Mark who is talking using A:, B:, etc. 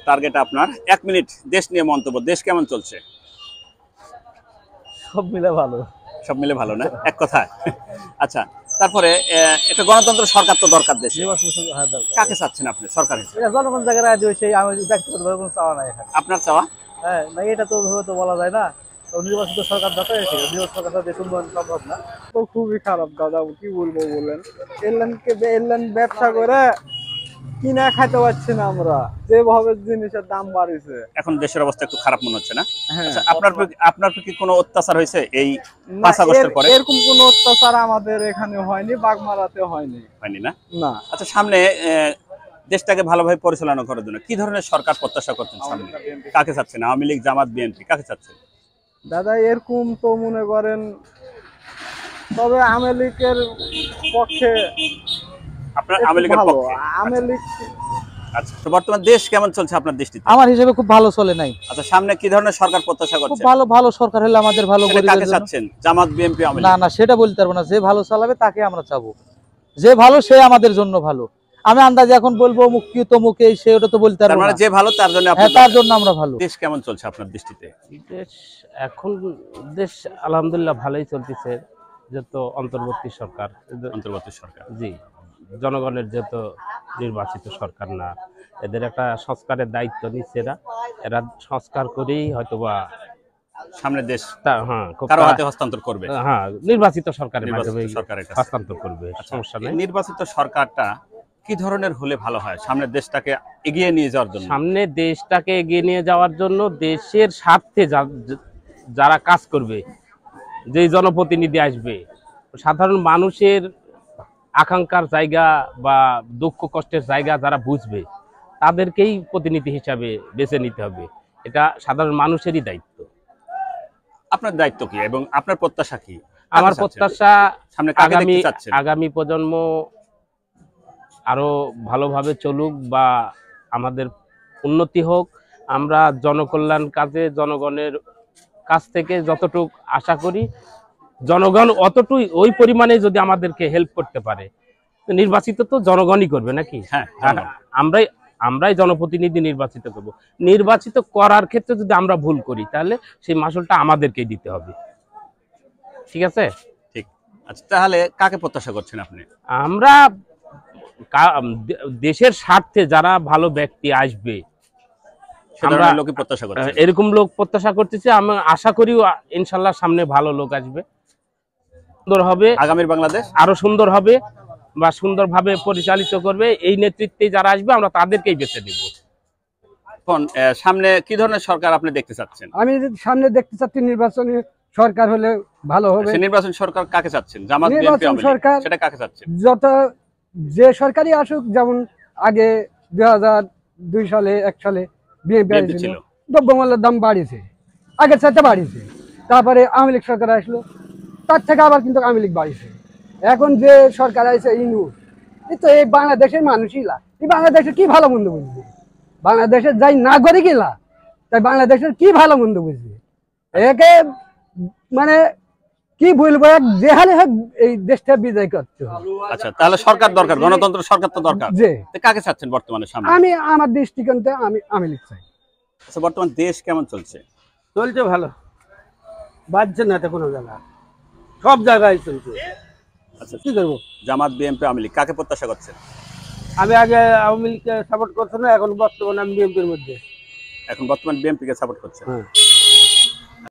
A: Target আপনার 1 minute দেশ নিয়ে মন্তব্য। দেশ কেমন চলছে?
B: সব মিলে ভালো।
A: সব মিলে ভালো না, এক কথায়? আচ্ছা, তারপরে একটা গণতন্ত্র সরকার তো দরকার দেশে। কাকে চাচ্ছেন আপনি সরকার হিসেবে?
B: জনগণ জায়গায় রাজি হয়েছে, আমি ব্যক্তিগতভাবে কোনো চাওয়া নাই এখানে।
A: আপনার চাওয়া?
B: হ্যাঁ, না এটা তো ওইভাবে তো বলা যায় না। তো নির্বাচিত সরকার দরকার, নির্বাচিত সরকার দেশ উন্নয়ন সম্ভব না।
C: তো খুবই খারাপ দাদা, কি বলবো বলেন। এলেন ব্যবসা করে কিনা খাইতে পারছি না আমরা, যেভাবে জিনিসের দাম বাড়িছে।
A: এখন দেশের অবস্থা একটু খারাপ মনে হচ্ছে না?
C: হ্যাঁ।
A: আচ্ছা, আপনার কি কোনো অত্যাচার হয়েছে এই 5 আগস্টের পরে?
C: এরকম কোনো অত্যাচার আমাদের এখানে হয়নি, বাগমারাতে হয়নি।
A: হয়নি না?
C: না।
A: আচ্ছা, সামনে দেশটাকে ভালোভাবে পরিচালনা করার জন্য কি ধরনের সরকার প্রত্যাশা করছেন সামনে? কাকে চাচ্ছেন? আওয়ামী লীগ, জামাত, বিএনপি, কাকে চাচ্ছেন?
C: দাদা এরকম তো মনে করেন, তবে আওয়ামী লীগের পক্ষে
A: আপনার আওয়ামী লীগের পক্ষে?
C: আওয়ামী লীগ।
A: আচ্ছা, তো বর্তমান দেশ কেমন চলছে আপনার দৃষ্টিতে?
B: আমার হিসেবে খুব ভালো চলে নাই।
A: আচ্ছা, সামনে কি ধরনের সরকার প্রত্যাশা
B: খুব
A: করছেন?
B: ভালো সরকার হলে আমাদের ভালো।
A: কাকে চাচ্ছেন? জামাত, বিএনপি, আওয়ামী লীগ?
B: না, সেটা বলতে পারবো না। যে ভালো চালাবে তাকে আমরা চাবো। যে ভালো সে আমাদের জন্য ভালো। আমি আন্দাজে এখন বলবো মুক্তি তমুক এই সে, ওটা তো বলতে পারবো না।
A: যে ভালো তার জন্য?
B: হ্যাঁ, তার জন্য আমরা ভালো।
A: দেশ কেমন চলছে আপনার দৃষ্টিতে?
D: দেশ এখন আলহামদুলিল্লাহ ভালোই চলতেছে, যেহেতু অন্তর্বর্তী সরকার। জি, জনগণের যেহেতু নির্বাচিত সরকার না, এদের একটা সংস্কারের দায়িত্ব নিচ্ছে। এরা সংস্কার করেই হয়তোবা
A: সামনে দেশ
D: কারো
A: হাতে হস্তান্তর করবে।
D: নির্বাচিত সরকারের মাধ্যমে হস্তান্তর করবে। সমস্যা নেই।
A: নির্বাচিত সরকারটা কি ধরনের হলে ভালো হয় সামনে দেশটাকে এগিয়ে নিয়ে যাওয়ার জন্য?
D: সামনে দেশটাকে এগিয়ে নিয়ে যাওয়ার জন্য দেশের স্বার্থে যারা কাজ করবে, যে জনপ্রতিনিধি আসবে, সাধারণ মানুষের আকাঙ্ক্ষার জায়গা বা দুঃখ কষ্টের জায়গা যারা বুঝবে, তাদেরকেই প্রতিনিধি হিসাবে বেছে নিতে হবে। এটা সাধারণ মানুষেরই দায়িত্ব।
A: আপনার দায়িত্ব কি এবং আপনার প্রত্যাশা কি?
D: আমার প্রত্যাশা
A: সামনে
D: আগামী প্রজন্ম আরো ভালোভাবে চলুক বা আমাদের উন্নতি হোক। আমরা জনকল্যাণ কাজে জনগণের কাছ থেকে যতটুকু আশা করি, জনগণ অতটুকুই ওই পরিমাণে যদি আমাদেরকে হেল্প করতে পারে, নির্বাচিত তো জনগণই করবে নাকি?
A: হ্যাঁ,
D: আমরাই জনপ্রতিনিধি নির্বাচিত করব। নির্বাচিত করার ক্ষেত্রে যদি আমরা ভুল করি, তাহলে সেই মাসুলটা আমাদেরকেই দিতে হবে। ঠিক আছে?
A: ঠিক। আচ্ছা, তাহলে কাকে প্রত্যাশা করছেন আপনি?
D: আমরা দেশের স্বার্থে যারা ভালো ব্যক্তি আসবে, আমরা এরকম লোক প্রত্যাশা করতেছি। আমি আশা করি ইনশাল্লাহ সামনে ভালো লোক আসবে, সুন্দর হবে,
A: আগামীর বাংলাদেশ
D: আরো সুন্দর হবে বা সুন্দরভাবে পরিচালিত করবে। এই নেতৃত্বে যারা আসবে আমরা তাদেরকেই বেছে নেব।
A: এখন সামনে কি ধরনের সরকার আপনি দেখতে চাচ্ছেন?
C: আমি সামনে দেখতে চাচ্ছি নির্বাচনী সরকার হলে ভালো হবে।
A: নির্বাচন সরকার কাকে চাচ্ছেন? জামাত, বিএনপি, আওয়ামী লীগ, সেটা কাকে চাচ্ছেন?
C: যত যে সরকারই আসুক, যেমন আগে 2002 সালে 1 সালে বিএনপি ছিল, দ্রব্যমূল্যের দাম বাড়িয়েছে, আগের চাইতে বাড়িয়েছে। তারপরে আওয়ামী লীগ সরকার আসলো, তার থেকে আবার কিন্তু আওয়ামী লীগ বাড়িয়েছে। এখন যে সরকার আছে তো এই বাংলাদেশের মানুষই এই বাংলাদেশের কি ভালো মন্দ বুঝবে? বাংলাদেশের যাই নাগরিক তাই বাংলাদেশের কি ভালো মন্দ বুঝবে? একে মানে কি বলবো, যে হালে এই দেশটা বিজয় করতে হবে।
A: আচ্ছা, তাহলে সরকার দরকার, গণতন্ত্র সরকার তো দরকার। কাকে চাচ্ছেন বর্তমানে সামনে?
C: আমি আমার দৃষ্টিকোণে আমি আওয়ামী লীগ চাই।
A: আচ্ছা, বর্তমান দেশ কেমন চলছে?
B: চলছে ভালো, বাজছে না তো কোনো জায়গা, সব জায়গায় চলছে।
A: আচ্ছা, কি করবো? জামাত, বিএনপি, আওয়ামী লীগ, কাকে প্রত্যাশা করছেন?
B: আমি আগে আওয়ামী লীগকে সাপোর্ট করছি না, এখন বর্তমানে আমি বিএনপির মধ্যে।
A: এখন বর্তমান বিএনপি কে সাপোর্ট করছেন?